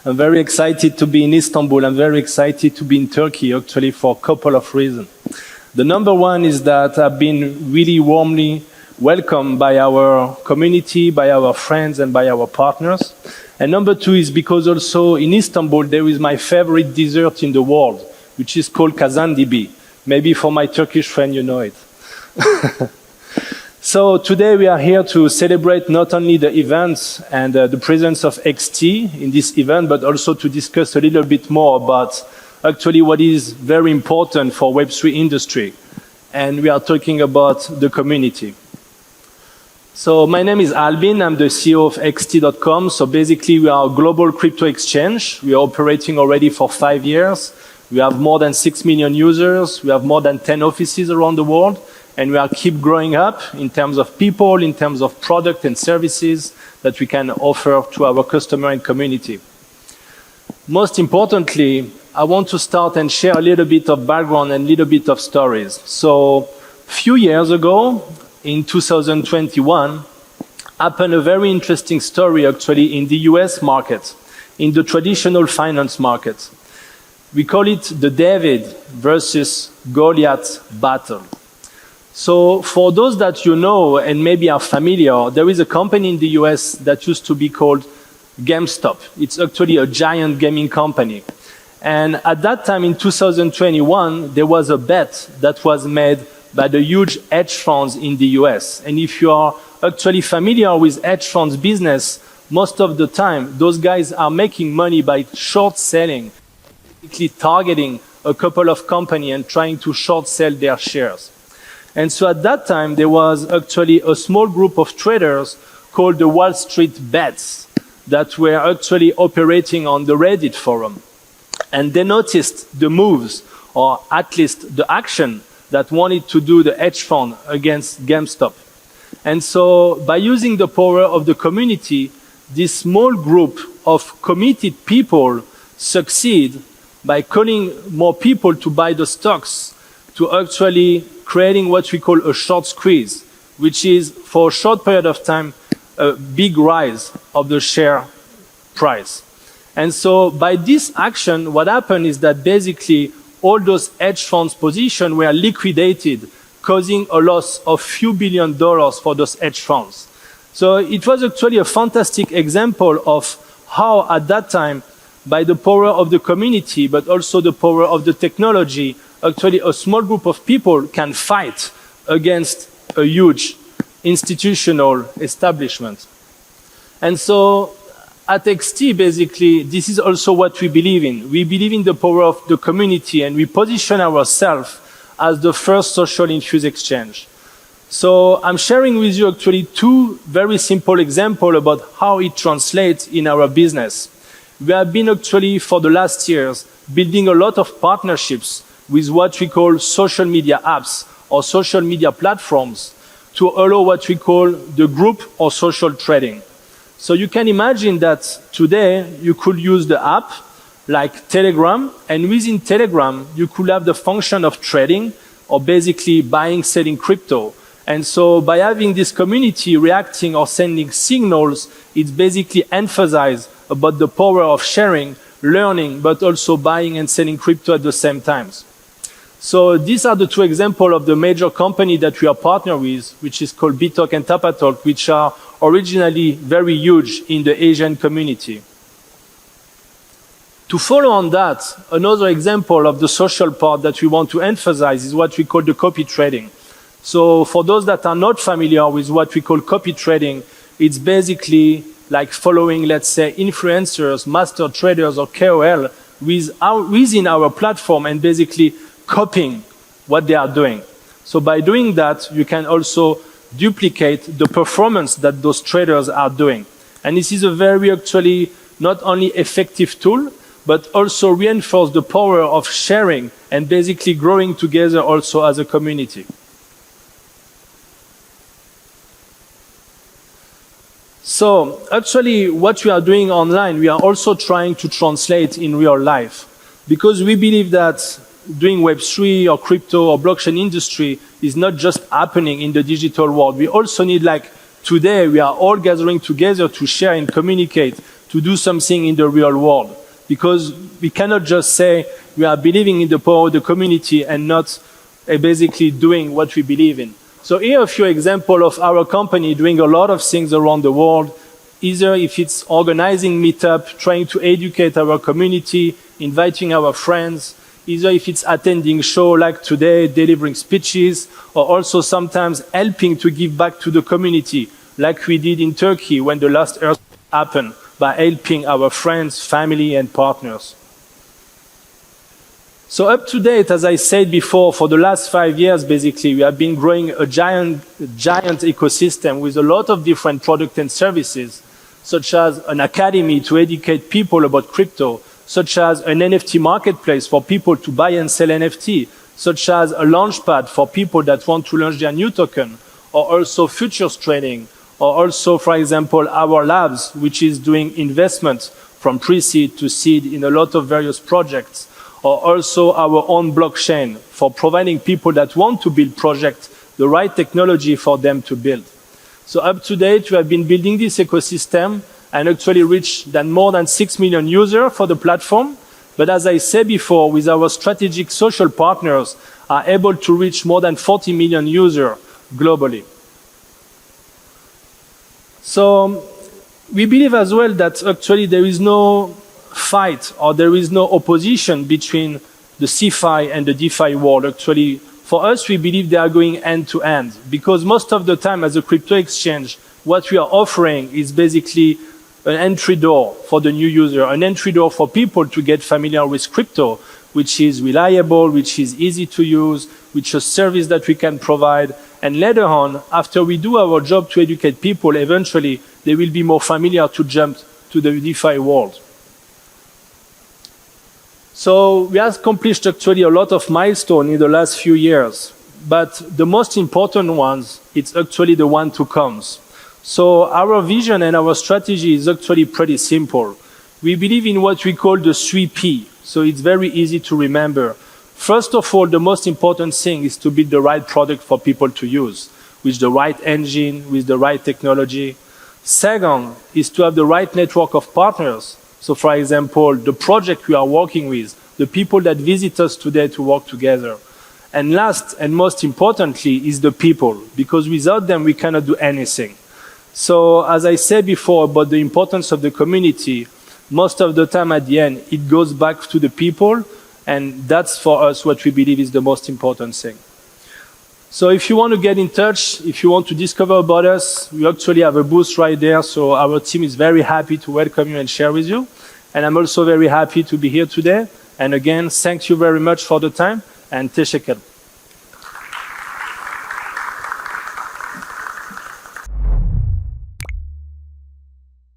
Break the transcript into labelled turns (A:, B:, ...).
A: I'm very excited to be in Istanbul. I'm very excited to be in Turkey, actually, for a couple of reasons. The number one is that I've been really warmly welcomed by our community, by our friends, and by our partners. And number two is because also in Istanbul, there is my favorite dessert in the world, which is called kazandibi. Maybe for my Turkish friend, you know it. So today we are here to celebrate not only the events and the presence of XT in this event, but also to discuss a little bit more about actually what is very important for Web3 industry. And we are talking about the community. So my name is Albin. I'm the CEO of XT.com. So basically we are a global crypto exchange. We are operating already for 5 years. We have more than 6 million users. We have more than 10 offices around the world. And we are keep growing up in terms of people, in terms of product and services that we can offer to our customer and community. Most importantly, I want to start and share a little bit of background and a little bit of stories. So a few years ago, in 2021, happened a very interesting story actually in the US market, in the traditional finance market. We call it the David versus Goliath battle. So for those that you know and maybe are familiar, there is a company in the US that used to be called GameStop. It's actually a giant gaming company. And at that time in 2021, there was a bet that was made by the huge hedge funds in the US. And if you are actually familiar with hedge funds business, most of the time, those guys are making money by short selling, basically targeting a couple of companies and trying to short sell their shares. And so at that time, there was actually a small group of traders called the Wall Street Bets that were actually operating on the Reddit forum. And they noticed the moves, or at least the action that wanted to do the hedge fund against GameStop. And so by using the power of the community, this small group of committed people succeed by calling more people to buy the stocks, to actually creating what we call a short squeeze, which is for a short period of time, a big rise of the share price. And so by this action, what happened is that basically all those hedge funds positions were liquidated, causing a loss of few $1 billion for those hedge funds. So it was actually a fantastic example of how at that time, by the power of the community, but also the power of the technology, actually a small group of people can fight against a huge institutional establishment. And so at XT, basically, this is also what we believe in. We believe in the power of the community, and we position ourselves as the first social infused exchange. So I'm sharing with you actually two very simple examples about how it translates in our business. We have been actually, for the last years, building a lot of partnerships with what we call social media apps or social media platforms to allow what we call the group or social trading. So you can imagine that today you could use the app like Telegram, and within Telegram you could have the function of trading or basically buying, selling crypto. And so by having this community reacting or sending signals, it's basically emphasized about the power of sharing, learning, but also buying and selling crypto at the same time. So these are the two examples of the major company that we are partnered with, which is called BitTalk and TapaTalk, which are originally very huge in the Asian community. To follow on that, another example of the social part that we want to emphasize is what we call the copy trading. So for those that are not familiar with what we call copy trading, it's basically like following, let's say, influencers, master traders, or KOL within our platform and basically copying what they are doing. So by doing that, you can also duplicate the performance that those traders are doing. And this is a very actually not only effective tool, but also reinforce the power of sharing and basically growing together also as a community. So actually what we are doing online, we are also trying to translate in real life, because we believe that doing Web3 or crypto or blockchain industry is not just happening in the digital world. We also need, like today, we are all gathering together to share and communicate to do something in the real world. Because we cannot just say we are believing in the power of the community and not basically doing what we believe in. So here are a few examples of our company doing a lot of things around the world, either if it's organizing meetup, trying to educate our community, inviting our friends, either if it's attending shows like today, delivering speeches, or also sometimes helping to give back to the community, like we did in Turkey when the last earthquake happened, by helping our friends, family, and partners. So up to date, as I said before, for the last 5 years, basically, we have been growing a giant ecosystem with a lot of different products and services, such as an academy to educate people about crypto, such as an NFT marketplace for people to buy and sell NFT, such as a launchpad for people that want to launch their new token, or also futures trading, or also, for example, our labs, which is doing investments from pre-seed to seed in a lot of various projects, or also our own blockchain for providing people that want to build projects the right technology for them to build. So up to date, we have been building this ecosystem and actually reached more than 6 million users for the platform. But as I said before, with our strategic social partners, are able to reach more than 40 million users globally. So we believe as well that actually there is no fight or there is no opposition between the CeFi and the DeFi world. Actually, for us, we believe they are going end to end, because most of the time as a crypto exchange, what we are offering is basically an entry door for the new user, an entry door for people to get familiar with crypto, which is reliable, which is easy to use, which is a service that we can provide. And later on, after we do our job to educate people, eventually they will be more familiar to jump to the DeFi world. So we have accomplished actually a lot of milestones in the last few years, but the most important ones, it's actually the one to come. So our vision and our strategy is actually pretty simple. We believe in what we call the 3P, so it's very easy to remember. First of all, the most important thing is to build the right product for people to use, with the right engine, with the right technology. Second is to have the right network of partners. So for example, the project we are working with, the people that visit us today to work together. And last and most importantly is the people, because without them we cannot do anything. So as I said before about the importance of the community, most of the time at the end it goes back to the people, and that's for us what we believe is the most important thing. So if you want to get in touch, if you want to discover about us, we actually have a booth right there, so our team is very happy to welcome you and share with you. And I'm also very happy to be here today. And again, thank you very much for the time, and teşekkür.